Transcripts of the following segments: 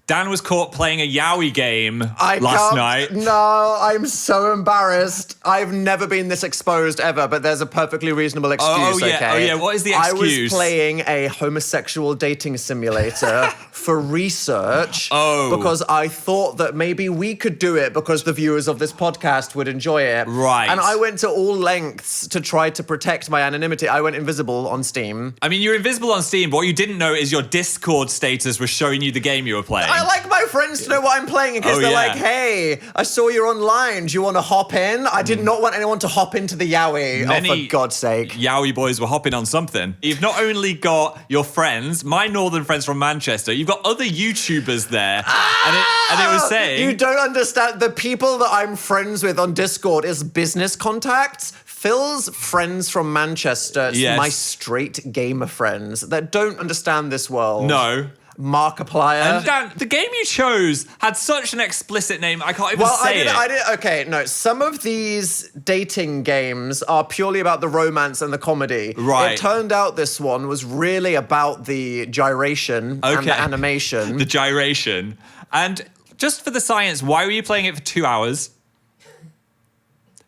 Dan was caught playing a Yowie game last night. No, I'm so embarrassed. I've never been this exposed ever, but there's a perfectly reasonable excuse, okay? Oh, yeah. What is the excuse? I was playing a homosexual dating simulator for research because I thought that maybe we could do it because the viewers of this podcast would enjoy it. Right. And I went to all lengths to try to protect my anonymity. I went invisible on Steam. I mean, you're invisible on Steam, but what you didn't know is your Discord status was showing you the game you were playing. I like my friends to know what I'm playing in case they're like, hey, I saw you're online. Do you want to hop in? I did not want anyone to hop into the Yowie. For God's sake. Yowie boys were hopping on something. You've not only got your friends, my northern friends from Manchester, you've got other YouTubers there. And it was saying... You don't understand. The people that I'm friends with on Discord is business contacts. Phil's friends from Manchester, my straight gamer friends that don't understand this world. No. Markiplier. And Dan, the game you chose had such an explicit name, I can't even say it. Okay, no. Some of these dating games are purely about the romance and the comedy. Right. It turned out this one was really about the gyration and the animation. The gyration. And just for the science, why were you playing it for 2 hours?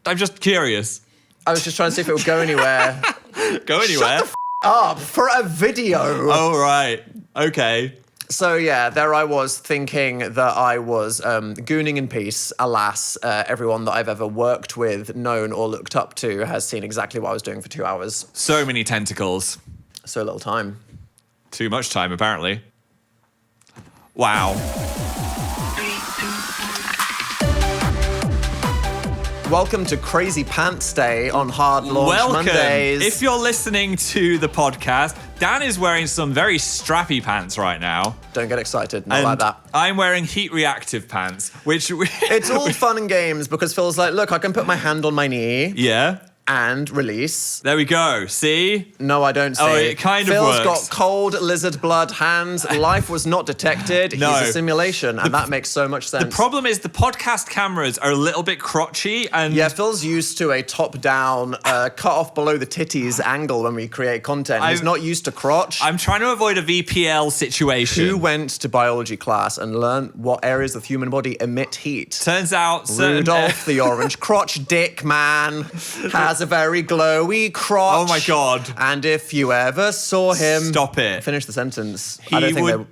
I'm just curious. I was just trying to see if it would go anywhere. Go anywhere? Shut the up for a video. Oh, right. Okay. So, yeah, there I was thinking that I was gooning in peace. Alas, everyone that I've ever worked with, known, or looked up to has seen exactly what I was doing for 2 hours. So many tentacles. So little time. Too much time, apparently. Wow. Welcome to Crazy Pants Day on Hard Launch Mondays. If you're listening to the podcast, Dan is wearing some very strappy pants right now. Don't get excited, not like that. I'm wearing heat reactive pants, which... It's all fun and games because Phil's like, look, I can put my hand on my knee. Yeah. And release. There we go. See? No, I don't see. Oh, it kind of Phil's works. got cold lizard blood hands. Life was not detected. No. He's a simulation, and that makes so much sense. The problem is the podcast cameras are a little bit crotchy, and yeah, Phil's used to a top-down, cut off below the titties angle when we create content. He's not used to crotch. I'm trying to avoid a VPL situation. Who went to biology class and learned what areas of the human body emit heat? Turns out Rudolph the orange crotch dick man has a very glowy crotch. Oh my God. And if you ever saw him... Stop it. Finish the sentence. He would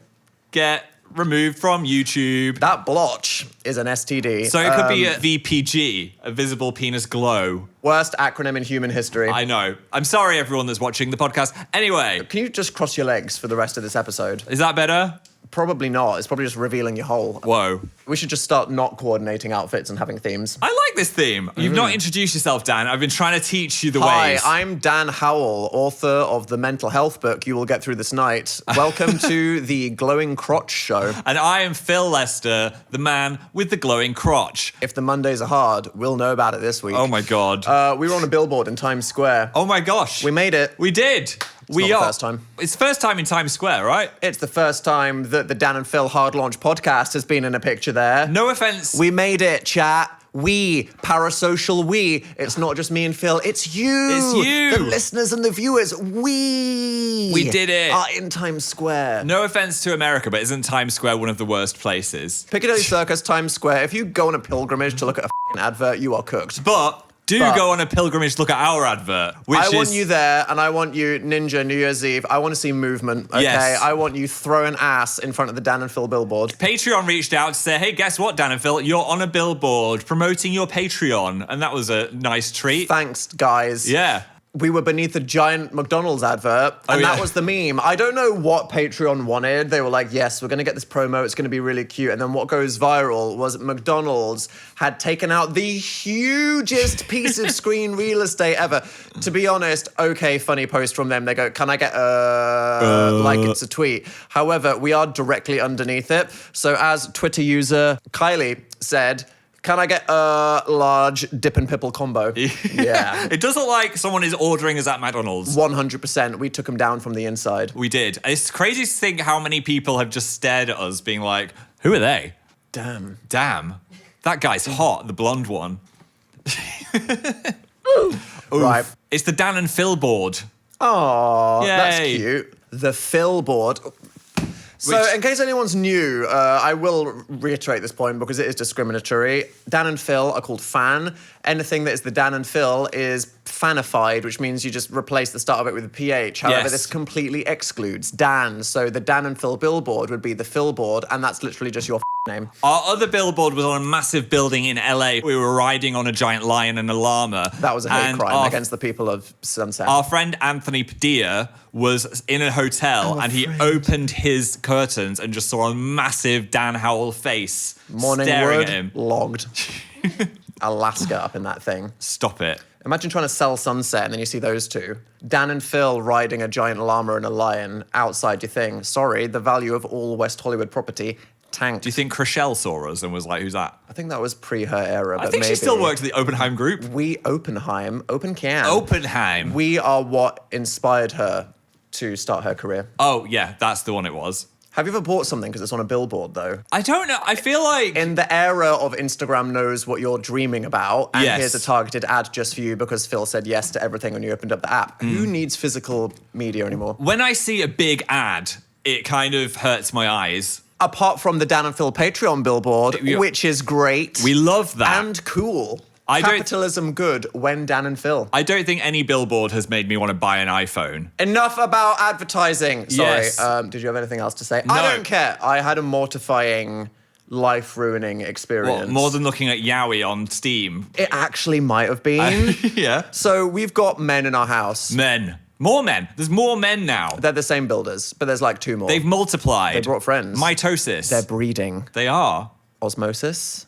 get removed from YouTube. That blotch is an STD. So it could be a VPG, a visible penis glow. Worst acronym in human history. I know. I'm sorry, everyone that's watching the podcast. Anyway. Can you just cross your legs for the rest of this episode? Is that better? Probably not. It's probably just revealing your hole. Whoa. We should just start not coordinating outfits and having themes. I like this theme. You've not introduced yourself, Dan. I've been trying to teach you the ways. Hi, I'm Dan Howell, author of the mental health book you will get through this night. Welcome to the Glowing Crotch Show. And I am Phill Lester, the man with the glowing crotch. If the Mondays are hard, we'll know about it this week. Oh my God. We were on a billboard in Times Square. Oh my gosh. We made it. We did. It's not the first time. It's first time in Times Square, right? It's the first time that the Dan and Phill Hard Launch podcast has been in a picture there. No offense. We made it, chat. We, parasocial we. It's not just me and Phill, it's you. It's you. The listeners and the viewers. We did it. Are in Times Square. No offense to America, but isn't Times Square one of the worst places? Piccadilly Circus, Times Square. If you go on a pilgrimage to look at a f***ing advert, you are cooked. But go on a pilgrimage to look at our advert. I want you there, and I want you, Ninja, New Year's Eve. I want to see movement, okay? Yes. I want you throwing ass in front of the Dan and Phill billboard. Patreon reached out to say, hey, guess what, Dan and Phill? You're on a billboard promoting your Patreon. And that was a nice treat. Thanks, guys. Yeah. We were beneath a giant McDonald's advert, and that was the meme. I don't know what Patreon wanted. They were like, yes, we're going to get this promo. It's going to be really cute. And then what goes viral was McDonald's had taken out the hugest piece of screen real estate ever. To be honest, okay, funny post from them. They go, can I get like it's a tweet. However, we are directly underneath it. So as Twitter user Kylie said, can I get a large dip and pipple combo? Yeah. It does look like someone is ordering us at McDonald's. 100%. We took them down from the inside. We did. It's crazy to think how many people have just stared at us being like, who are they? Damn. That guy's hot, the blonde one. Right. It's the Dan and Phill board. Oh, that's Yay. cute. The Phill board. So, in case anyone's new, I will reiterate this point because it is discriminatory. Dan and Phill are called fan. Anything that is the Dan and Phill is fanified, which means you just replace the start of it with a PH. However, this completely excludes Dan. So the Dan and Phill billboard would be the Phill board, and that's literally just your name. Our other billboard was on a massive building in LA. We were riding on a giant lion and a llama. That was a hate crime against the people of Sunset. Our friend Anthony Padilla was in a hotel and he opened his curtains and just saw a massive Dan Howell face staring at him. Logged. Alaska up in that thing. Stop it. Imagine trying to sell Sunset and then you see those two. Dan and Phill riding a giant llama and a lion outside your thing. Sorry, the value of all West Hollywood property tanked. Do you think Chriselle saw us and was like, who's that? I think that was pre her era, but I think maybe. she still worked at the Oppenheim group. Oppenheim. We are what inspired her to start her career. Oh, yeah, that's the one it was. Have you ever bought something because it's on a billboard, though? I don't know. I feel like... In the era of Instagram knows what you're dreaming about, and here's a targeted ad just for you because Phill said yes to everything when you opened up the app. Who needs physical media anymore? When I see a big ad, it kind of hurts my eyes. Apart from the Dan and Phill Patreon billboard, which is great. We love that. And cool. Capitalism good when Dan and Phill. I don't think any billboard has made me want to buy an iPhone. Enough about advertising. Sorry. Yes. Did you have anything else to say? No. I don't care. I had a mortifying, life-ruining experience. What, more than looking at Yowie on Steam? It actually might have been. Yeah. So we've got men in our house. Men. More men. There's more men now. They're the same builders, but there's like two more. They've multiplied. They brought friends. Mitosis. They're breeding. They are. Osmosis.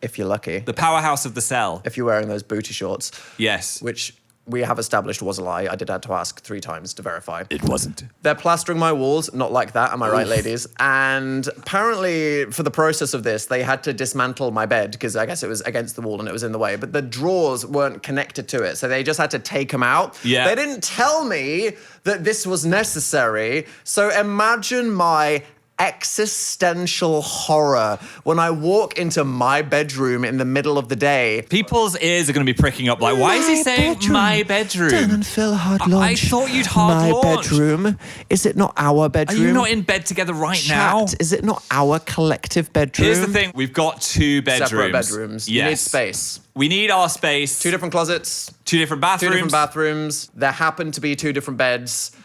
If you're lucky. The powerhouse of the cell. If you're wearing those booty shorts. Yes. Which we have established was a lie. I did have to ask 3 times to verify. It wasn't. They're plastering my walls, not like that, am I right, ladies? And apparently, for the process of this, they had to dismantle my bed because I guess it was against the wall and it was in the way. But the drawers weren't connected to it, so they just had to take them out. Yeah. They didn't tell me that this was necessary. So imagine my existential horror when I walk into my bedroom in the middle of the day. People's ears are going to be pricking up like, why is he saying my bedroom? Dan and Phill hard launch. I thought you'd hard launch. My bedroom. Is it not our bedroom? Are you not in bed together right now? Is it not our collective bedroom? Here's the thing. We've got 2 bedrooms. Separate bedrooms. Yes. You need space. We need our space. 2 different closets. 2 different bathrooms. 2 different bathrooms. There happen to be 2 different beds.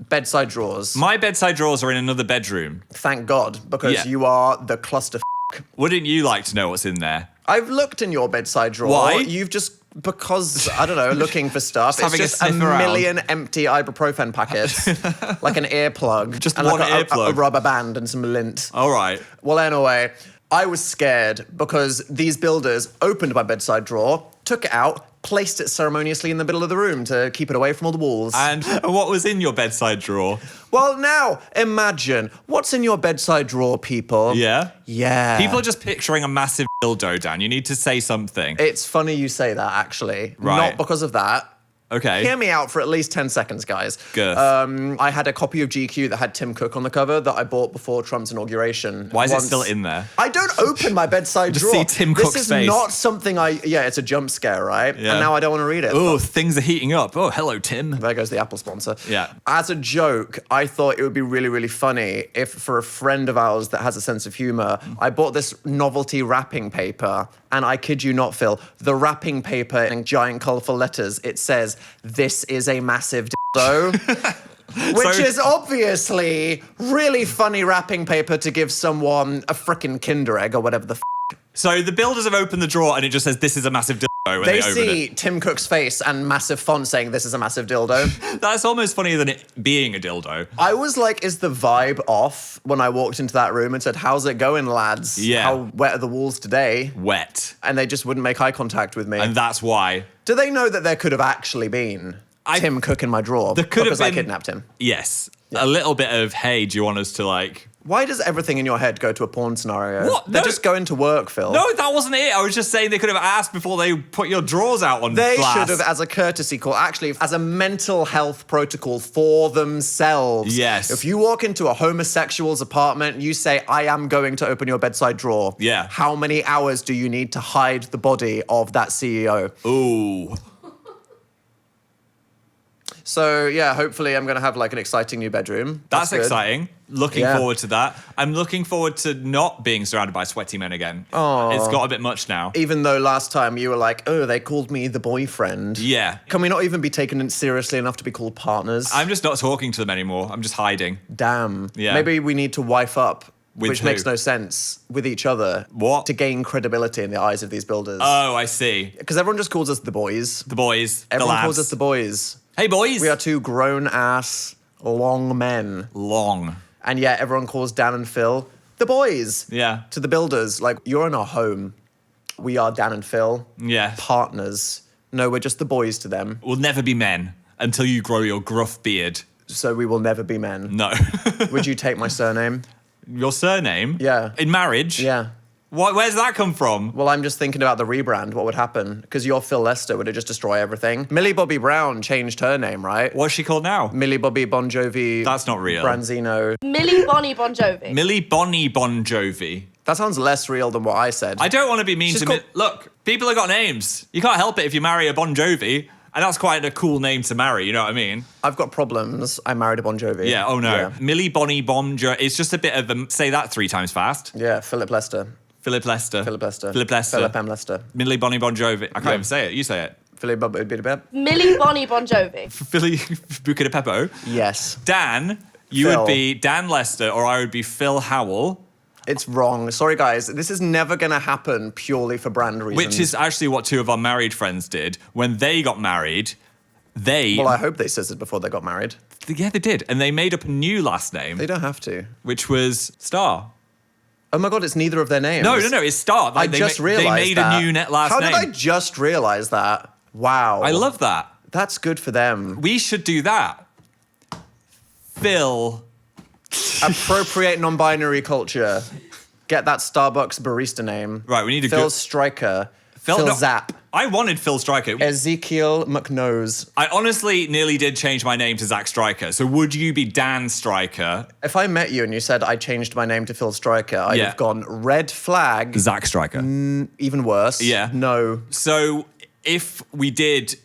Bedside drawers. My bedside drawers are in another bedroom. Thank God, because you are the cluster. Wouldn't you like to know what's in there? I've looked in your bedside drawer. Why? You've just, because, I don't know, looking for stuff. Just it's just having a a sniff million empty ibuprofen packets. Like an earplug. Just and one like earplug. a rubber band and some lint. All right. Well, anyway, I was scared because these builders opened my bedside drawer, took it out, placed it ceremoniously in the middle of the room to keep it away from all the walls. And what was in your bedside drawer? Well, now, imagine, what's in your bedside drawer, people? Yeah? Yeah. People are just picturing a massive dildo, Dan. You need to say something. It's funny you say that, actually. Right. Not because of that. Okay. Hear me out for at least 10 seconds, guys. Good. I had a copy of GQ that had Tim Cook on the cover that I bought before Trump's inauguration. Why is it still in there? I don't open my bedside Just drawer. see Tim Cook's This is face. not something it's a jump scare, right? Yeah. And now I don't want to read it. Oh, things are heating up. Oh, hello, Tim. There goes the Apple sponsor. Yeah. As a joke, I thought it would be really, really funny if for a friend of ours that has a sense of humor, I bought this novelty wrapping paper, and I kid you not, Phill, the wrapping paper in giant colorful letters, it says, "This is a massive dildo." Which is obviously really funny wrapping paper to give someone a frickin' Kinder Egg or whatever the So the builders have opened the drawer and it just says, this is a massive dildo when they open see it. Tim Cook's face and massive font saying this is a massive dildo. That's almost funnier than it being a dildo. I was like, is the vibe off when I walked into that room and said, how's it going, lads? Yeah. How wet are the walls today? Wet. And they just wouldn't make eye contact with me. And that's why. Do they know that there could have actually been Tim Cook in my drawer There could have because I been- kidnapped him? Yes. A little bit of, hey, do you want us to like... Why does everything in your head go to a porn scenario? What? They're No. just going to work, Phill. No, that wasn't it. I was just saying they could have asked before they put your drawers out on They blast. should have, as a courtesy call, actually, as a mental health protocol for themselves. Yes. If you walk into a homosexual's apartment, you say, I am going to open your bedside drawer. Yeah. How many hours do you need to hide the body of that CEO? Ooh. So yeah, hopefully I'm gonna have like an exciting new bedroom. That's good. exciting. Looking forward to that. I'm looking forward to not being surrounded by sweaty men again. Oh. It's got a bit much now. Even though last time you were like, oh, they called me the boyfriend. Yeah. Can we not even be taken seriously enough to be called partners? I'm just not talking to them anymore. I'm just hiding. Damn. Yeah. Maybe we need to wife up. With which who? makes no sense with each other. What? To gain credibility in the eyes of these builders. Oh, I see. Because everyone just calls us the boys. The boys. Everyone the lads. calls us the boys. Hey, boys. We are two grown-ass, long men. Long. And yet everyone calls Dan and Phill the boys. Yeah. To the builders. Like, you're in our home. We are Dan and Phill. Yeah. Partners. No, we're just the boys to them. We'll never be men until you grow your gruff beard. So we will never be men. No. Would you take my surname? Your surname? Yeah. In marriage? Yeah. Where's that come from? Well, I'm just thinking about the rebrand. What would happen? Because you're Phill Lester. Would it just destroy everything? Millie Bobby Brown changed her name, right? What's she called now? Millie Bobby Bon Jovi. That's not real. Branzino. Millie Bonnie Bon Jovi. Millie Bonnie Bon Jovi. That sounds less real than what I said. I don't want to be mean She's to... called- Look, people have got names. You can't help it if you marry a Bon Jovi. And that's quite a cool name to marry, you know what I mean? I've got problems. I married a Bon Jovi. Yeah, oh no. Yeah, Millie Bonnie Bon Jovi. It's just a bit of a... Say that 3 times fast. yeah Philip Lester. Philip Lester. Philip Lester. Philip Lester. Philip M. Lester. Millie Bonnie Bon Jovi. I can't even say it. You say it. Philip Bobby Bibba. Millie Bonnie Bon Jovi. Philly Buca de Peppo. Yes. Dan, you Phill. would be Dan Lester, or I would be Phill Howell. It's wrong. Sorry, guys. This is never going to happen purely for brand reasons. Which is actually what 2 of our married friends did. When they got married, they... Well, I hope they scissored before they got married. Yeah, they did. And they made up a new last name, They don't have to. which was Star. Oh my God, it's neither of their names. No, it's Star. I just realized They made that. a new last How name. did I just realize that? Wow. I love that. That's good for them. We should do that. Phill. Appropriate non-binary culture. Get that Starbucks barista name. Right, we need a Phil good... Striker. Phil no, Zapp. I wanted Phil Striker. Ezekiel McNose. I honestly nearly did change my name to Zach Striker. So would you be Dan Striker? If I met you and you said I changed my name to Phil Striker, I'd Yeah. have gone red flag. Zach Striker. Even worse. Yeah. No. So if we did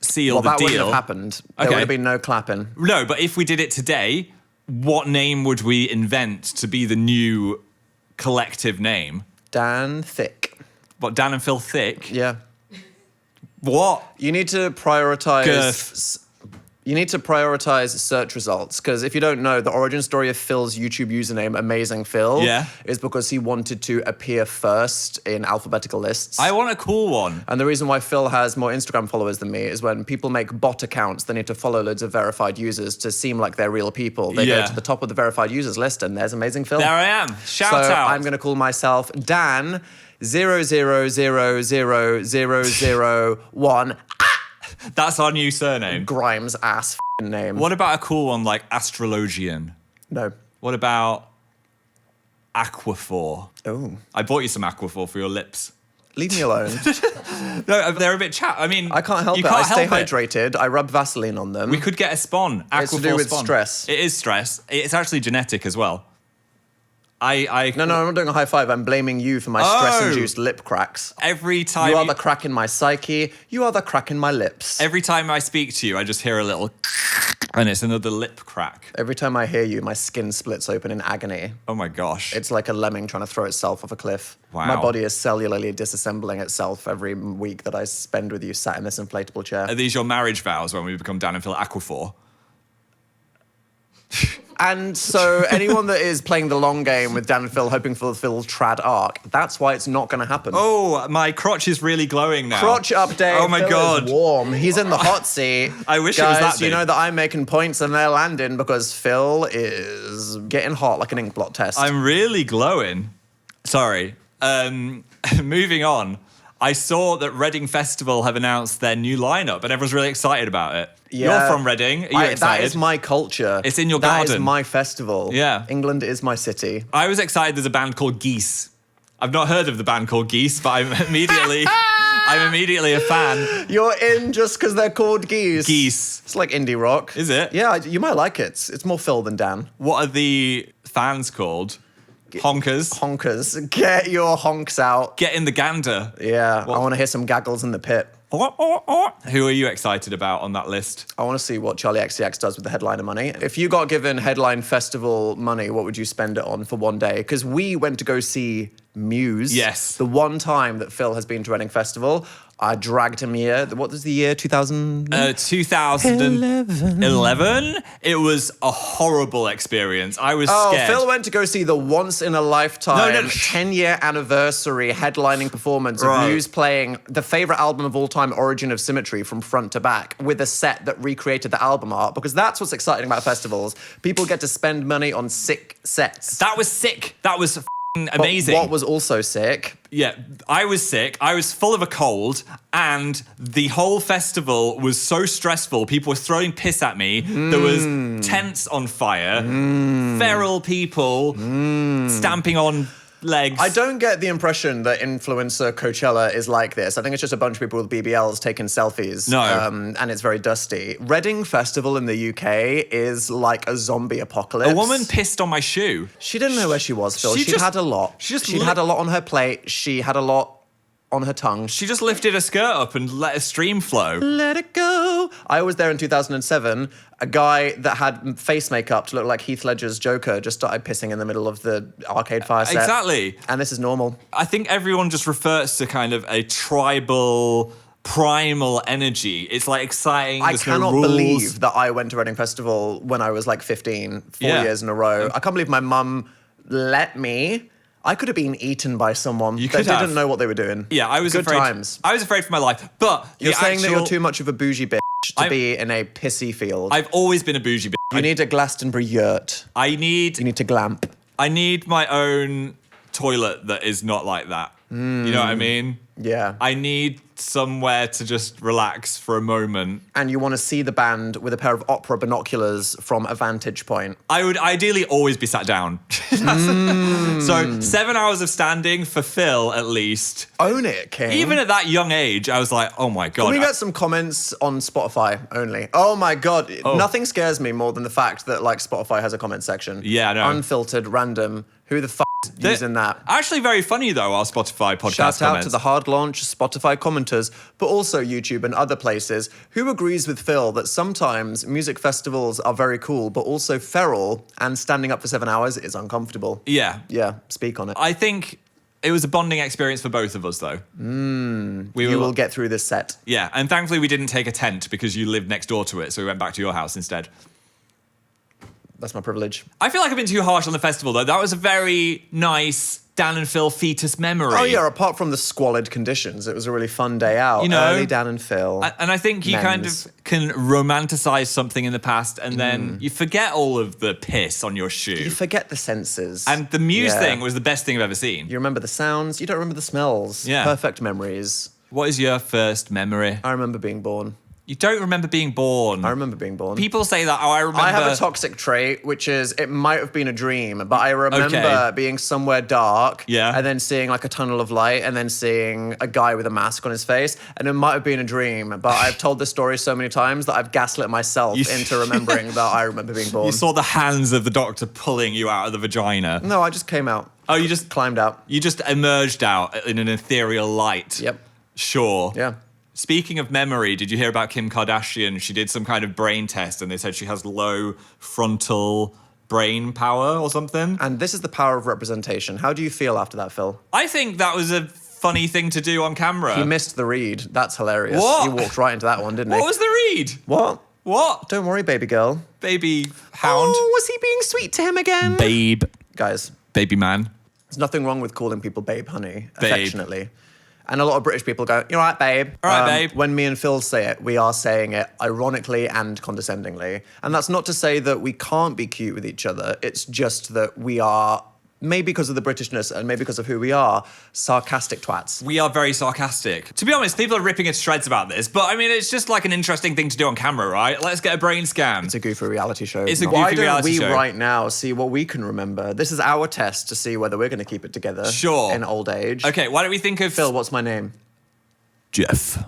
seal Well, the that wouldn't deal... have happened. There Okay. would have been no clapping. No, but if we did it today, what name would we invent to be the new collective name? Dan Thick. What, Dan and Phil Thick? Yeah. What? You need to prioritize. Girth. You need to prioritize search results because if you don't know, the origin story of Phil's YouTube username, Amazing Phill, Yeah. is because he wanted to appear first in alphabetical lists. I want a cool one. And the reason why Phill has more Instagram followers than me is when people make bot accounts, they need to follow loads of verified users to seem like they're real people. They Yeah. go to the top of the verified users list, and there's Amazing Phill. There I am. Shout so out. I'm going to call myself Dan 0000001 That's our new surname. Grimes ass f***ing name. What about a cool one like Astrologian? No. What about Aquaphor? Oh. I bought you some Aquaphor for your lips. Leave me alone. No, they're a bit chat. I mean, I can't help you it. Can't I stay help it. hydrated. I rub Vaseline on them. We could get a spawn. Aquaphor It's to do with spawn. stress. It is stress. It's actually genetic as well. No, I'm not doing a high five. I'm blaming you for my stress-induced lip cracks. Every time You are the crack in my psyche. You are the crack in my lips. every time I speak to you, I just hear a little, and it's another lip crack. Every time I hear you, my skin splits open in agony. Oh my gosh! It's like a lemming trying to throw itself off a cliff. Wow. My body is cellularly disassembling itself every week that I spend with you sat in this inflatable chair. Are these your marriage vows when we become Dan and Phil Aquaphor? And so anyone that is playing the long game with Dan and Phil, hoping for the Phil trad arc, that's why it's not going to happen. Oh, my crotch is really glowing now. Crotch update. Oh my Phil God. is warm. He's in the hot seat. I wish it Guys, was that you big. know that I'm making points and they're landing because Phil is getting hot like an ink blot test. I'm really glowing. Sorry. Moving on. I saw that Reading Festival have announced their new lineup, and everyone's really excited about it. Yeah. You're from Reading. Are you excited? That is my culture. It's in your That is garden. my festival. Yeah. England is my city. I was excited there's a band called Geese. I've not heard of the band called Geese, but I'm immediately a fan. You're in just because they're called geese. Geese. It's like indie rock. Is it? Yeah, you might like it. It's more Phil than Dan. What are the fans called? Honkers. Honkers. Get your honks out. Get in the gander. Yeah, What? I want to hear some gaggles in the pit. Who are you excited about on that list? I want to see what Charlie XCX does with the headliner money. If you got given headline festival money, what would you spend it on for one day? Because we went to go see Muse. Yes. The one time that Phill has been to Reading Festival, I dragged him here. What was the year? 2000? 2011. It was a horrible experience. I was scared. Phill went to go see the once-in-a-lifetime 10-year anniversary headlining performance of Muse playing the favourite album of all time, Origin of Symmetry, from front to back, with a set that recreated the album art, because that's what's exciting about festivals. People get to spend money on sick sets. That was sick. That was amazing. But what was also sick? Yeah, I was sick. I was full of a cold, and the whole festival was so stressful. People were throwing piss at me. There was tents on fire, feral people stamping on legs. I don't get the impression that influencer Coachella is like this. I think it's just a bunch of people with BBLs taking selfies. No. And it's very dusty. Reading Festival in the UK is like a zombie apocalypse. A woman pissed on my shoe. She didn't know where she was, Phill. She'd just- had a lot. She'd had a lot on her plate. She had a lot on her tongue. She just lifted her skirt up and let a stream flow. Let it go. I was there in 2007. A guy that had face makeup to look like Heath Ledger's Joker just started pissing in the middle of the arcade fire set. Exactly. And this is normal. I think everyone just refers to kind of a tribal, primal energy. It's like exciting. I There's no cannot rules. believe that I went to Reading Festival when I was like 15, 4 Yeah. years in a row. I can't believe my mum let me. I could have been eaten by someone You that could have. didn't know what they were doing. Yeah, I was Good afraid. times. I was afraid for my life. But You're the saying that actual- you're too much of a bougie bitch to be in a pissy field. I've always been a bougie bitch. You need a Glastonbury yurt. I need You need to glamp. I need my own toilet that is not like that. You know what I mean? Yeah. I need somewhere to just relax for a moment. And you want to see the band with a pair of opera binoculars from a vantage point. I would ideally always be sat down. So 7 hours of standing for Phill, at least. Own it, King. Even at that young age, I was like, oh my God. Can we get some comments on Spotify only? Oh my God. Nothing scares me more than the fact that like Spotify has a comment section. Yeah, I know. Unfiltered, random. Who the f*** is using that? Actually very funny though, our Spotify podcast Shout out comments. to the hard launch Spotify commenters, but also YouTube and other places. Who agrees with Phill that sometimes music festivals are very cool, but also feral, and standing up for 7 hours is uncomfortable? Yeah. Yeah, speak on it. I think it was a bonding experience for both of us though. You will get through this set. Yeah, and thankfully we didn't take a tent because you lived next door to it, so we went back to your house instead. That's my privilege. I feel like I've been too harsh on the festival though. That was a very nice Dan and Phill fetus memory. Oh yeah, apart from the squalid conditions, it was a really fun day out. You know, Early Dan and Phill. And I think you kind Men's. of can romanticize something in the past and then you forget all of the piss on your shoe. You forget the senses. And the Muse Yeah. thing was the best thing I've ever seen. You remember the sounds, you don't remember the smells. Yeah. Perfect memories. What is your first memory? I remember being born. You don't remember being born. I remember being born. People say that, oh, I remember. I have a toxic trait, which is it might have been a dream, but I remember Okay. being somewhere dark, Yeah. and then seeing like a tunnel of light, and then seeing a guy with a mask on his face, and it might have been a dream, but I've told this story so many times that I've gaslit myself into remembering that I remember being born. You saw the hands of the doctor pulling you out of the vagina. No, I just came out. Oh, you just Climbed out. You just emerged out in an ethereal light. Yep. Sure. Yeah. Speaking of memory, did you hear about Kim Kardashian? She did some kind of brain test and they said she has low frontal brain power or something. And this is the power of representation. How do you feel after that, Phill? I think that was a funny thing to do on camera. He missed the read. That's hilarious. What? He walked right into that one, didn't he? What was the read? What? What? Don't worry, baby girl. Baby hound? Oh, was he being sweet to him again? Babe. Guys, Baby man. there's nothing wrong with calling people babe, honey, Babe. affectionately. And a lot of British people go, you're right, babe. All right, babe. When me and Phill say it, we are saying it ironically and condescendingly. And that's not to say that we can't be cute with each other. It's just that we are, maybe because of the Britishness and maybe because of who we are, sarcastic twats. We are very sarcastic. To be honest, people are ripping us to shreds about this, but I mean, it's just like an interesting thing to do on camera, right? Let's get a brain scan. It's a goofy reality show. It's a Why goofy don't reality we show. right now see what we can remember? This is our test to see whether we're going to keep it together Sure. in old age. Okay, why don't we think of... Phill, what's my name? Jeff.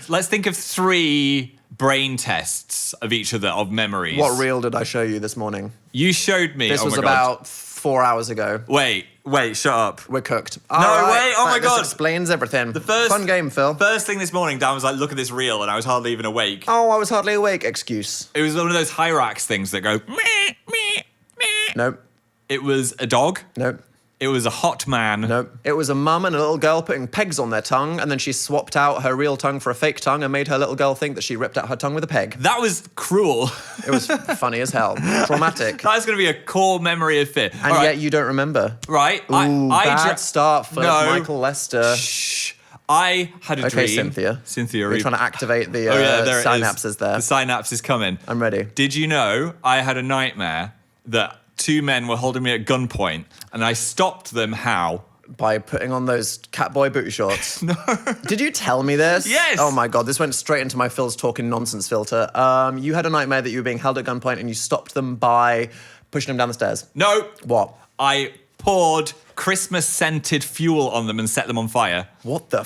Let's think of 3 brain tests of each other, of memories. What reel did I show you this morning? You showed me... This oh was my God. about 4 hours ago. Wait, Wait, shut up. We're cooked. No, wait, oh my God. This explains everything. The first Fun game, Phill. First thing this morning, Dan was like, look at this reel, and I was hardly even awake. Oh, I was hardly awake. Excuse. It was one of those Hyrax things that go, meh, meh, meh. Nope. It was a dog. Nope. It was a hot man. Nope. It was a mum and a little girl putting pegs on their tongue, and then she swapped out her real tongue for a fake tongue and made her little girl think that she ripped out her tongue with a peg. That was cruel. It was funny as hell. Traumatic. That's going to be a core memory of Fit. And yet you don't remember. Right. Ooh, bad start for Michael Lester. Shh. I had a dream. Okay, Cynthia. Cynthia, we're trying to activate the there synapses there. The synapse is coming. I'm ready. Did you know I had a nightmare that 2 men were holding me at gunpoint and I stopped them how? By putting on those Catboy booty shorts. No. Did you tell me this? Yes. Oh my God, this went straight into my Phil's talking nonsense filter. You had a nightmare that you were being held at gunpoint and you stopped them by pushing them down the stairs. No. What? I poured Christmas-scented fuel on them and set them on fire. What the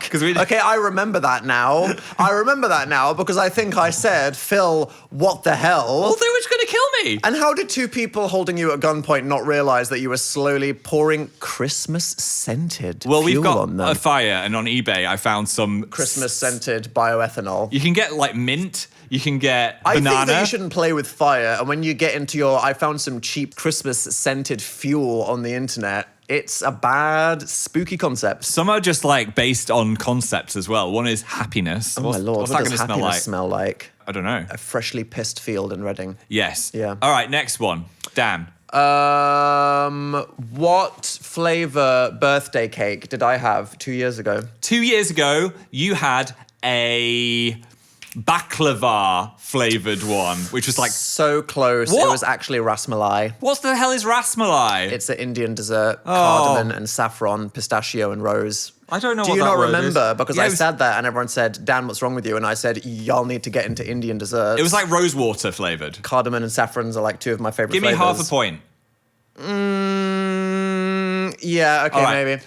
Because we Okay, I remember that now. I remember that now because I think I said, Phill, what the hell? Well, they were going to kill me. And how did 2 people holding you at gunpoint not realize that you were slowly pouring Christmas-scented Well, we've fuel got on them? a fire, and on eBay I found some Christmas-scented bioethanol. You can get like mint. You can get I banana. think that you shouldn't play with fire. And when you get into I found some cheap Christmas-scented fuel on the internet. It's a bad, spooky concept. Some are just like based on concepts as well. One is happiness. Oh my Lord, what's what that does going to happiness smell like? smell like? I don't know. A freshly pissed field in Reading. Yes. Yeah. All right, next one. Dan. What flavour birthday cake did I have 2 years ago? 2 years ago, you had a baklava flavoured one, which was like... So close. What? It was actually ras malai. What the hell is ras malai? It's an Indian dessert. Cardamom and saffron, pistachio and rose. I don't know Do what you that not word remember? is. Because Yeah, I it was- said that and everyone said, Dan, what's wrong with you? And I said, y'all need to get into Indian desserts. It was like rose water flavoured. Cardamom and saffrons are like 2 of my favourite Give me flavours. half a point. Yeah, okay, All right. maybe.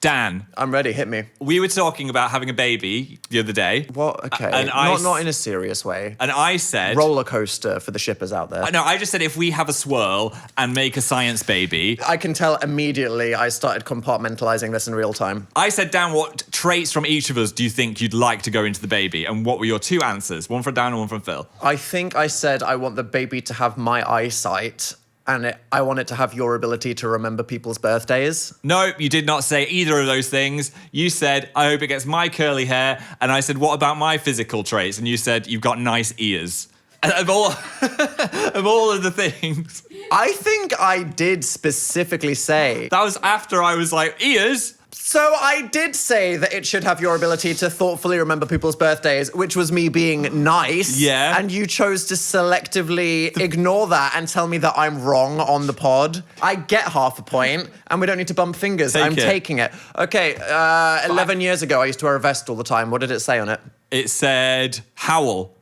Dan, I'm ready, hit me. we were talking about having a baby the other day. What? Okay. And I not in a serious way. And I said... Roller coaster for the shippers out there. No, I just said if we have a swirl and make a science baby. I can tell immediately I started compartmentalizing this in real time. I said, Dan, what traits from each of us do you think you'd like to go into the baby? And what were your 2 answers? One from Dan and one from Phill. I think I said I want the baby to have my eyesight and I want it to have your ability to remember people's birthdays. No, you did not say either of those things. You said, I hope it gets my curly hair. And I said, what about my physical traits? And you said, you've got nice ears. Of all, of all of the things. I think I did specifically say... That was after I was like, ears? So I did say that it should have your ability to thoughtfully remember people's birthdays, which was me being nice. Yeah. And you chose to selectively ignore that and tell me that I'm wrong on the pod. I get half a point, and we don't need to bump fingers. I'm taking it. Okay, 11 years ago, I used to wear a vest all the time. What did it say on it? It said, howl.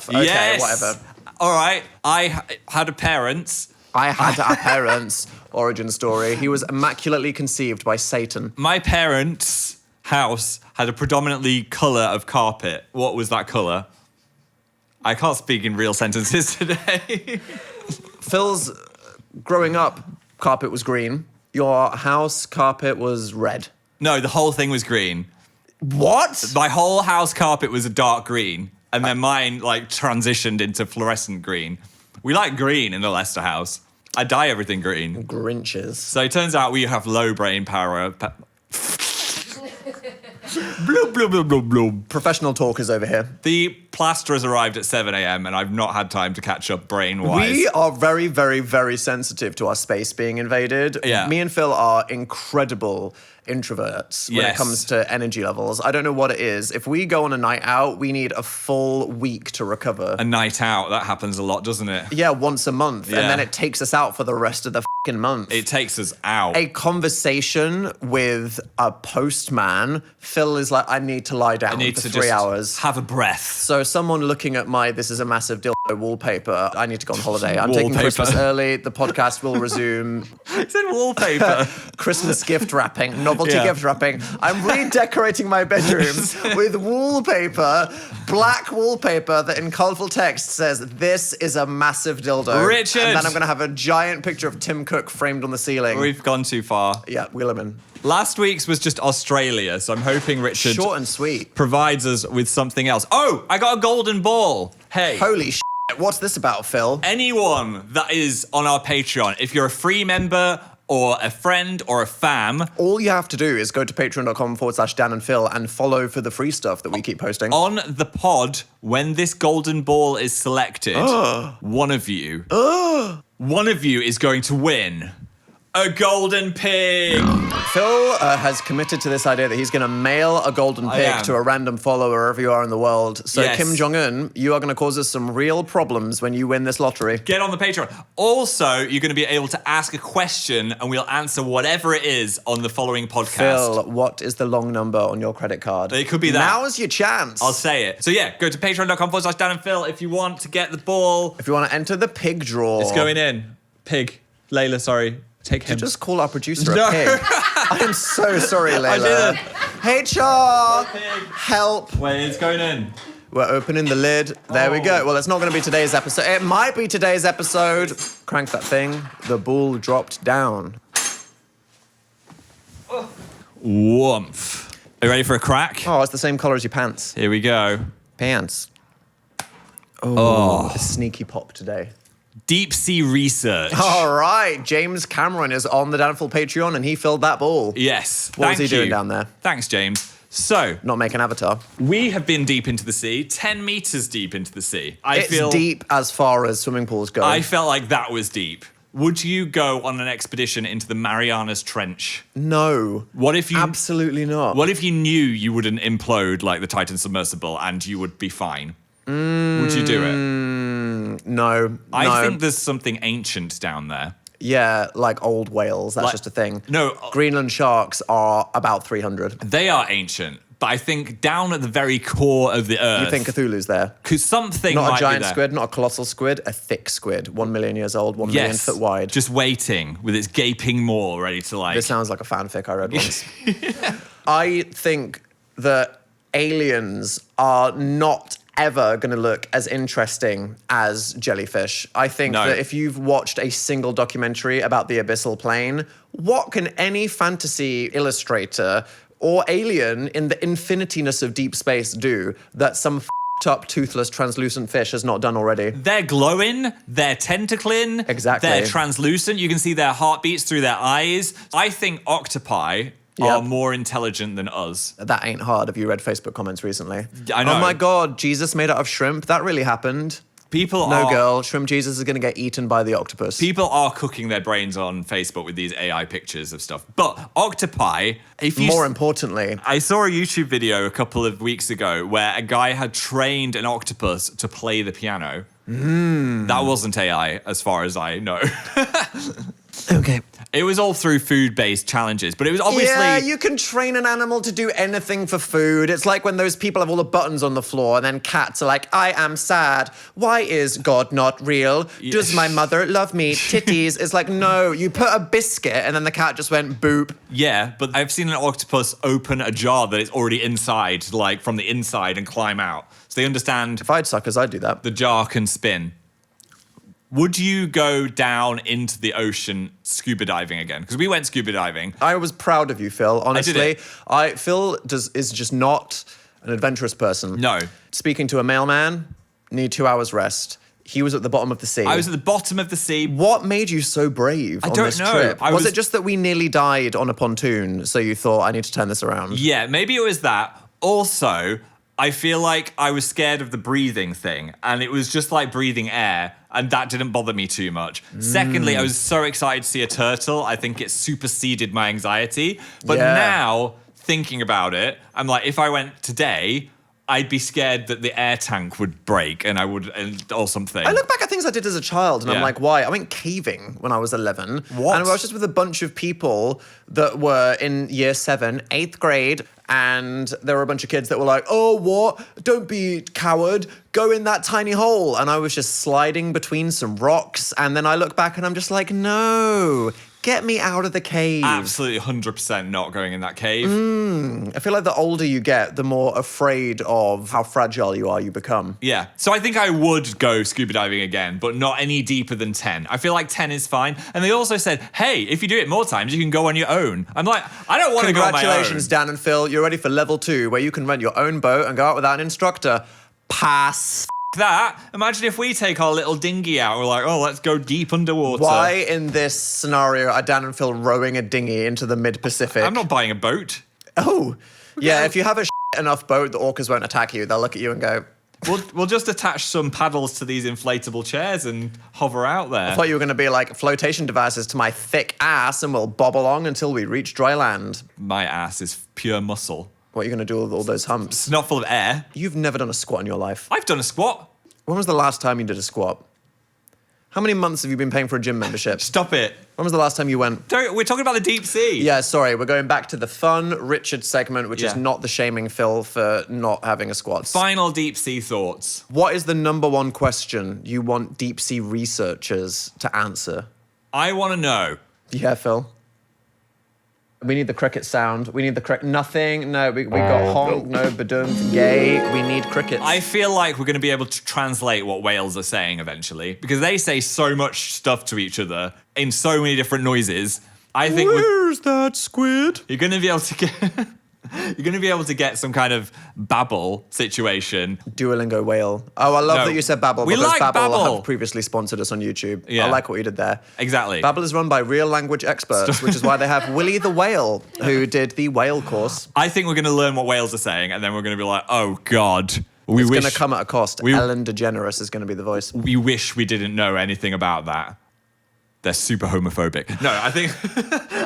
Okay, Yes. whatever. All right. I had a parents. I had a parents' origin story. He was immaculately conceived by Satan. My parents' house had a predominantly colour of carpet. What was that colour? I can't speak in real sentences today. Phil's growing up, carpet was green. Your house carpet was red. No, the whole thing was green. What? My whole house carpet was a dark green, and then mine like transitioned into fluorescent green. We like green in the Leicester house. I dye everything green. Grinches. So it turns out we have low brain power. Bloop, bloop, bloop, bloop, bloop. Professional talkers over here. The plaster has arrived at 7 a.m. and I've not had time to catch up brain-wise. We are very, very, very sensitive to our space being invaded. Yeah. Me and Phill are incredible introverts when it Yes. comes to energy levels. I don't know what it is. If we go on a night out, we need a full week to recover. A night out, that happens a lot, doesn't it? Yeah, once a month. Yeah. And then it takes us out for the rest of the fucking month. It takes us out. A conversation with a postman, Phill is like, I need to lie down I need for to 3 just hours. have a breath. So So someone looking at my "this is a massive dildo" wallpaper, I need to go on holiday. I'm taking Wallpaper. Christmas early. The podcast will resume. It's in wallpaper. Christmas gift wrapping, novelty Yeah. gift wrapping. I'm redecorating my bedroom with wallpaper, black wallpaper that in colourful text says, "This is a massive dildo." Richard! And then I'm going to have a giant picture of Tim Cook framed on the ceiling. We've gone too far. Yeah, Wheelerman. Last week's was just Australia, so I'm hoping Richard Short and sweet. provides us with something else. Oh, I got a golden ball. Hey. Holy shit. What's this about, Phil? Anyone that is on our Patreon, if you're a free member or a friend or a fam, All you have to do is go to patreon.com/Dan and Phil and follow for the free stuff that we keep posting. on the pod, when this golden ball is selected, one of you is going to win a golden pig. Phil has committed to this idea that he's going to mail a golden I pig am. to a random follower wherever you are in the world. So Yes. Kim Jong-un, you are going to cause us some real problems when you win this lottery. Get on the Patreon. Also, you're going to be able to ask a question and we'll answer whatever it is on the following podcast. Phil, what is the long number on your credit card? It could be that. Now's your chance. I'll say it. So yeah, go to patreon.com/Dan and Phill if you want to get the ball. If you want to enter the pig draw. It's going in. Pig. Leila, sorry. Take him. Just call our producer No. a pig. I am so sorry, Leila. didn't. HR, Pig. help. Wait, it's going in. We're opening the lid. There we go. Well, it's not going to be today's episode. It might be today's episode. Crank that thing. The ball dropped down. Woomph. Are you ready for a crack? Oh, it's the same color as your pants. Here we go. Pants. Oh, a sneaky pop today. Deep sea research. All right, James Cameron is on the Downfall Patreon and he filled that ball. Yes. What was thank he doing you. down there? Thanks, James. So, Not making Avatar. we have been deep into the sea, 10 meters deep into the sea. It's deep as far as swimming pools go. I felt like that was deep. Would you go on an expedition into the Marianas Trench? No. What if you Absolutely not. What if you knew you wouldn't implode like the Titan submersible and you would be fine? Would you do it? No. I think there's something ancient down there. Yeah, like old whales. That's Like- just a thing. No. Greenland sharks are about 300. They are ancient, but I think down at the very core of the earth. You think Cthulhu's there? Because something Not might a giant be there. squid, not a colossal squid, a thick squid. 1 million years old, 1 million Yes, foot wide. just waiting with its gaping maw ready to like. This sounds like a fanfic I read once. I think that aliens are not ever going to look as interesting as jellyfish. I think No. that if you've watched a single documentary about the abyssal plane, what can any fantasy illustrator or alien in the infinityness of deep space do that some f***ed up toothless translucent fish has not done already? They're glowing, they're tentacling, Exactly. they're translucent. You can see their heartbeats through their eyes. I think octopi are Yep. more intelligent than us. That ain't hard. Have you read Facebook comments recently? I know. Oh my God, Jesus made out of shrimp? That really happened. People No, are girl, shrimp Jesus is going to get eaten by the octopus. people are cooking their brains on Facebook with these AI pictures of stuff. But octopi, if you More importantly, I saw a YouTube video a couple of weeks ago where a guy had trained an octopus to play the piano. That wasn't AI, as far as I know. okay. It was all through food-based challenges, but it was obviously... Yeah, you can train an animal to do anything for food. It's like when those people have all the buttons on the floor and then cats are like, I am sad. Why is God not real? Does my mother love me? Titties. It's like, no, you put a biscuit and then the cat just went boop. Yeah, but I've seen an octopus open a jar that is already inside, like from the inside, and climb out. So they understand If I'd suckers, I'd do that. the jar can spin. Would you go down into the ocean scuba diving again? Because we went scuba diving. I was proud of you, Phil. Honestly, it. Phil is just not an adventurous person. No. Speaking to a mailman, need 2 hours rest. He was at the bottom of the sea. I was at the bottom of the sea. What made you so brave on don't this know. trip? I Was was- it just that we nearly died on a pontoon, so you thought, I need to turn this around? Yeah, maybe it was that. Also, I feel like I was scared of the breathing thing, and it was just like breathing air, and that didn't bother me too much. Secondly, I was so excited to see a turtle. I think it superseded my anxiety. But Yeah. now, thinking about it, I'm like, if I went today, I'd be scared that the air tank would break and I would, or something. I look back at things I did as a child and I'm Yeah. like, why? I went caving when I was 11. What? And I was just with a bunch of people that were in year 7, 8th grade, and there were a bunch of kids that were like, oh, what? Don't be coward. Go in that tiny hole. And I was just sliding between some rocks. And then I look back and I'm just like, no, get me out of the cave. Absolutely 100% not going in that cave. I feel like the older you get, the more afraid of how fragile you become. Yeah. So I think I would go scuba diving again, but not any deeper than 10. I feel like 10 is fine. And they also said, hey, if you do it more times, you can go on your own. I'm like, I don't want to go on my own. Congratulations, Dan and Phill. You're ready for level 2, where you can rent your own boat and go out without an instructor. Pass. That. Imagine if we take our little dinghy out. We're like, oh, let's go deep underwater. Why in this scenario are Dan and Phill rowing a dinghy into the mid-Pacific? I'm not buying a boat. Oh, yeah, if you have a enough boat, the orcas won't attack you. They'll look at you and go... We'll just attach some paddles to these inflatable chairs and hover out there. I thought you were going to be like flotation devices to my thick ass and we'll bob along until we reach dry land. My ass is pure muscle. What are you going to do with all those humps? It's not full of air. You've never done a squat in your life. I've done a squat. When was the last time you did a squat? How many months have you been paying for a gym membership? Stop it. When was the last time you went? We're talking about the deep sea. Yeah, sorry. We're going back to the fun Richard segment, which is not the shaming Phill for not having a squat. Final deep sea thoughts. What is the number one question you want deep sea researchers to answer? I want to know. Yeah, Phill? We need the cricket sound. We need the cricket. Nothing. No, we got honk, no, badum, gay. We need crickets. I feel like we're going to be able to translate what whales are saying eventually, because they say so much stuff to each other in so many different noises. I think Where's that squid? you're going to be able to get you're going to be able to get some kind of babble situation. Duolingo whale. Oh, I love that you said Babbel. We because like Babbel. have previously sponsored us on YouTube. Yeah. I like what you did there. Exactly. Babbel is run by real language experts, which is why they have Willie the Whale, who did the whale course. I think we're going to learn what whales are saying, and then we're going to be like, oh God. It's going to come at a cost. Ellen DeGeneres is going to be the voice. We wish we didn't know anything about that. They're super homophobic. No, I think...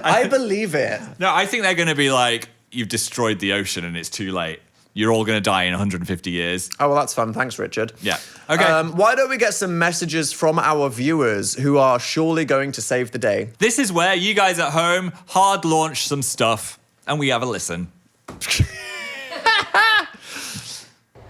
I believe it. No, I think they're going to be like, you've destroyed the ocean and it's too late. You're all going to die in 150 years. Oh, well, that's fun. Thanks, Richard. Yeah. Okay. Why don't we get some messages from our viewers who are surely going to save the day? This is where you guys at home hard launch some stuff and we have a listen.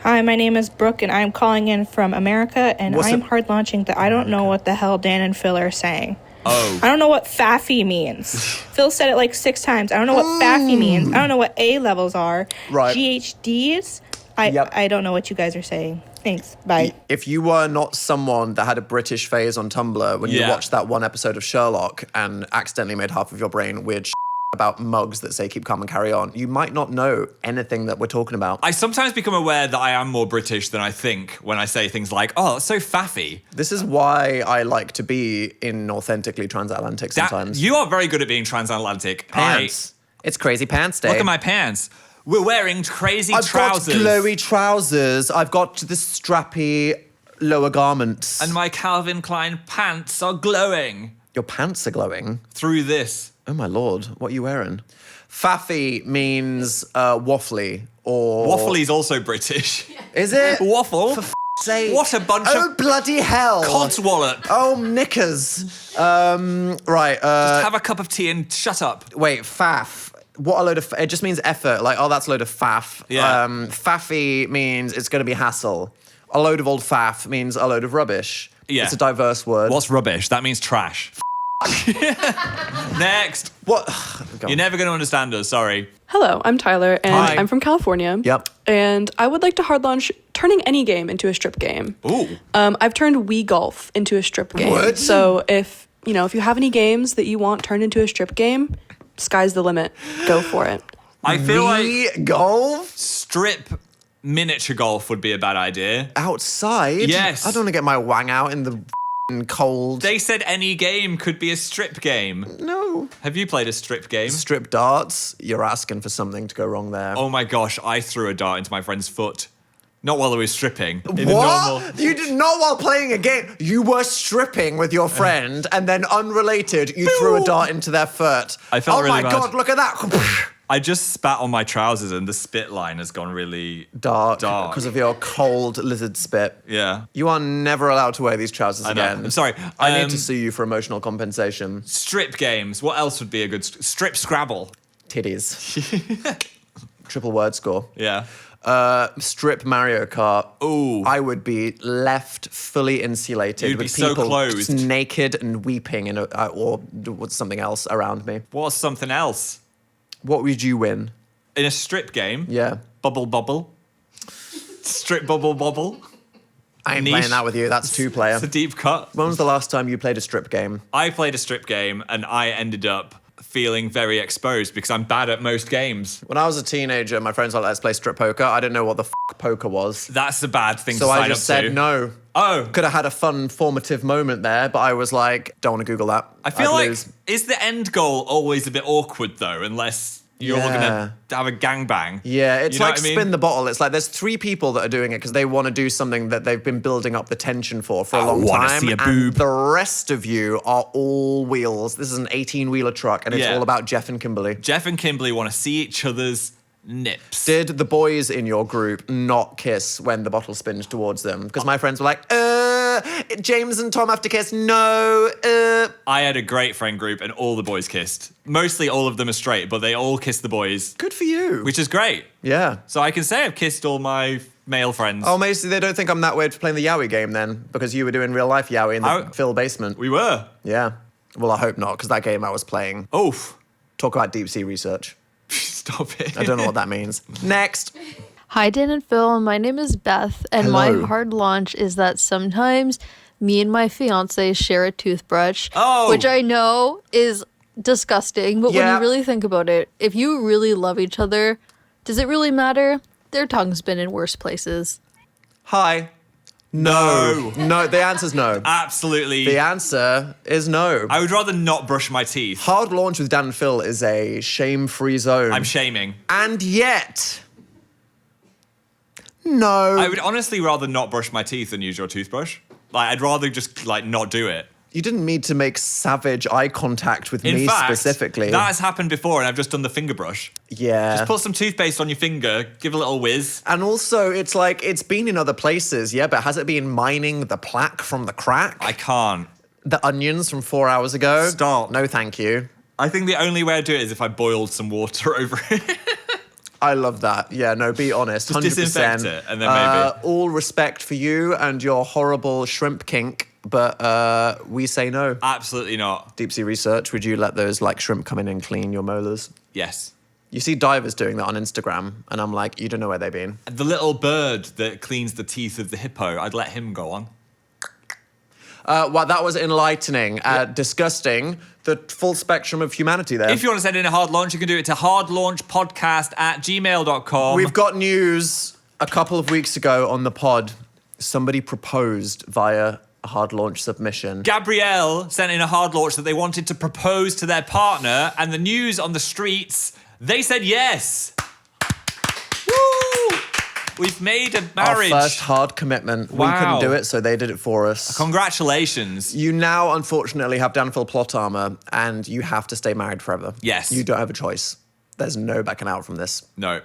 Hi, my name is Brooke, and I'm calling in from America, and I'm hard launching that I don't know what the hell Dan and Phill are saying. Oh. I don't know what faffy means. Phill said it like 6 times. I don't know what faffy means. I don't know what A levels are. Right. GHDs? I don't know what you guys are saying. Thanks. Bye. If you were not someone that had a British phase on Tumblr when you watched that one episode of Sherlock and accidentally made half of your brain weird about mugs that say keep calm and carry on, you might not know anything that we're talking about. I sometimes become aware that I am more British than I think when I say things like, oh, that's so faffy. This is why I like to be in authentically transatlantic sometimes. You are very good at being transatlantic. Pants. It's crazy pants day. Look at my pants. We're wearing crazy trousers. I've got glowy trousers. I've got the strappy lower garments. And my Calvin Klein pants are glowing. Your pants are glowing? Through this. Oh my lord, what are you wearing? Faffy means waffly or... Waffly's also British. Is it? Waffle? For sake. What a bunch Oh, of... bloody hell. Codswallop. Oh, knickers. Right. Just have a cup of tea and shut up. Wait, faff. What a load of... It just means effort. Like, oh, that's a load of faff. Yeah. Faffy means it's going to be hassle. A load of old faff means a load of rubbish. Yeah. It's a diverse word. What's rubbish? That means trash. Next. What? You're never going to understand us, sorry. Hello, I'm Tyler, and Hi. I'm from California. Yep. And I would like to hard launch turning any game into a strip game. Ooh. I've turned Wii Golf into a strip game. What? So if you have any games that you want turned into a strip game, sky's the limit. Go for it. I feel like golf? strip miniature golf would be a bad idea. Outside? Yes. I don't want to get my wang out in the cold. They said any game could be a strip game. No. Have you played a strip game? Strip darts? You're asking for something to go wrong there. Oh my gosh, I threw a dart into my friend's foot. Not while I was stripping. In What? You did not while playing a game. You were stripping with your friend, and then unrelated, you threw a dart into their foot. I felt really bad. Oh my god, look at that. I just spat on my trousers and the spit line has gone really Dark. dark. Because of your cold lizard spit. Yeah. You are never allowed to wear these trousers I know. again. I'm sorry. I need to sue you for emotional compensation. Strip games. What else would be a good strip Scrabble? Titties. triple word score. Yeah. Strip Mario Kart. Ooh. I would be left fully insulated You'd be with so people closed. just naked and weeping or with something else around me. What's something else? What would you win? In a strip game? Yeah. Bubble. Strip bubble. I ain't Niche. playing that with you. That's 2-player. It's a deep cut. When was the last time you played a strip game? I played a strip game and I ended up feeling very exposed because I'm bad at most games. When I was a teenager, my friends were like, let's play strip poker. I didn't know what the poker was. That's a bad thing to So sign I just up said to. no. Oh. Could have had a fun, formative moment there, but I was like, don't want to Google that. I feel I'd like, lose. is the end goal always a bit awkward though, unless you're all Yeah. gonna have a gangbang? Yeah, it's You know like what I mean? spin the bottle. It's like there's 3 people that are doing it because they want to do something that they've been building up the tension for a I long wanna time. see a and boob. the rest of you are all wheels. This is an 18-wheeler truck, and it's Yeah. all about Jeff and Kimberly. Jeff and Kimberly want to see each other's nips. Did the boys in your group not kiss when the bottle spins towards them? Because my friends were like, James and Tom have to kiss. No. I had a great friend group and all the boys kissed. Mostly all of them are straight, but they all kissed the boys, Good for you. which is great. Yeah. So I can say I've kissed all my male friends. Oh, maybe they don't think I'm that weird for playing the Yowie game then, because you were doing real life Yowie in the Phill basement. We were. Yeah. Well, I hope not, because that game I was playing. Oof. Talk about deep sea research. Stop it. I don't know what that means. Next. Hi, Dan and Phil. My name is Beth, and Hello. my hard launch is that sometimes me and my fiance share a toothbrush, Oh. which I know is disgusting, but when Yeah. you really think about it, if you really love each other, does it really matter? Their tongue's been in worse places. Hi. No. No, the answer's no. Absolutely. The answer is no. I would rather not brush my teeth. Hard launch with Dan and Phil is a shame-free zone. I'm shaming. And yet... No. I would honestly rather not brush my teeth than use your toothbrush. Like, I'd rather just, not do it. You didn't need to make savage eye contact with In me fact, specifically. that has happened before and I've just done the finger brush. Yeah. Just put some toothpaste on your finger, give a little whiz. And also, it's like, it's been in other places, yeah, but has it been mining the plaque from the crack? I can't. The onions from 4 hours ago? Stop. No, thank you. I think the only way I'd do it is if I boiled some water over it. I love that. Yeah, no, be honest. Just 100%. disinfect it, and then maybe. All respect for you and your horrible shrimp kink, but we say no. Absolutely not. Deep sea research, would you let those shrimp come in and clean your molars? Yes. You see divers doing that on Instagram, and I'm like, you don't know where they've been. The little bird that cleans the teeth of the hippo, I'd let him go on. Well, that was enlightening, disgusting, the full spectrum of humanity there. If you want to send in a hard launch, you can do it to hardlaunchpodcast@gmail.com. We've got news a couple of weeks ago on the pod. Somebody proposed via a hard launch submission. Gabrielle sent in a hard launch that they wanted to propose to their partner, and the news on the streets, they said yes. Woo! We've made a marriage. Our first hard commitment. We Wow. couldn't do it, so they did it for us. Congratulations. You now, unfortunately, have Danville plot armor, and you have to stay married forever. Yes. You don't have a choice. There's no backing out from this. No.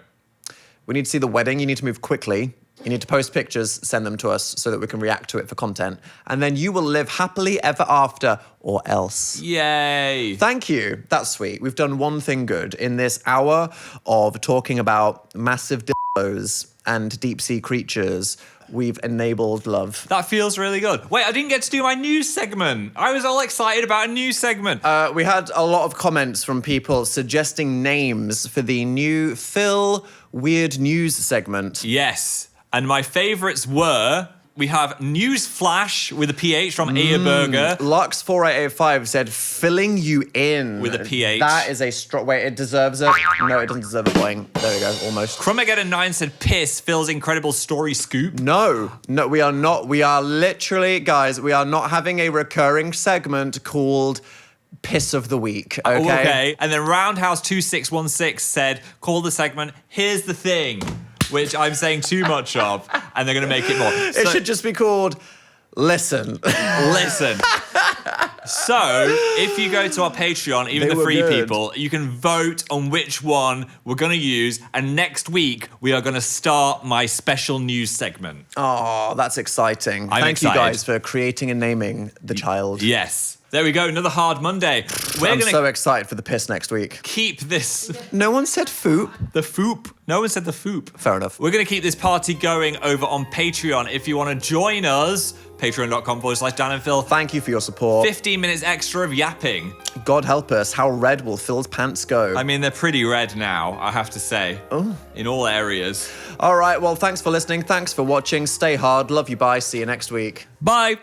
We need to see the wedding. You need to move quickly. You need to post pictures, send them to us so that we can react to it for content. And then you will live happily ever after, or else. Yay. Thank you. That's sweet. We've done one thing good in this hour of talking about massive dildos and deep sea creatures. We've enabled love. That feels really good. Wait, I didn't get to do my news segment. I was all excited about a news segment. We had a lot of comments from people suggesting names for the new Phill Weird News segment. Yes. And my favourites were, we have News Flash with a PH from Aya Burger. Lux4885 said, filling you in. With a PH. That is a strong... Wait, it deserves it? No, it doesn't deserve a boing. There we go, almost. Crumageddon9 said piss, Phil's incredible story scoop. No, we are not. We are literally, guys, we are not having a recurring segment called Piss of the Week, okay? Oh, okay. And then Roundhouse2616 said, call the segment, Here's the Thing, which I'm saying too much of, and they're going to make it more. It should just be called Listen. Listen. So, if you go to our Patreon, even They the were free good. people, you can vote on which one we're going to use. And next week, we are going to start my special news segment. Oh, that's exciting. I'm Thank you excited. guys for creating and naming the child. Yes. There we go. Another hard Monday. We're I'm going so to excited for the piss next week. keep this... No one said foop. The foop. No one said the foop. Fair enough. We're going to keep this party going over on Patreon. If you want to join us, patreon.com/Dan and Phill. Thank you for your support. 15 minutes extra of yapping. God help us. How red will Phil's pants go? I mean, they're pretty red now, I have to say. Oh. In all areas. All right. Well, thanks for listening. Thanks for watching. Stay hard. Love you. Bye. See you next week. Bye.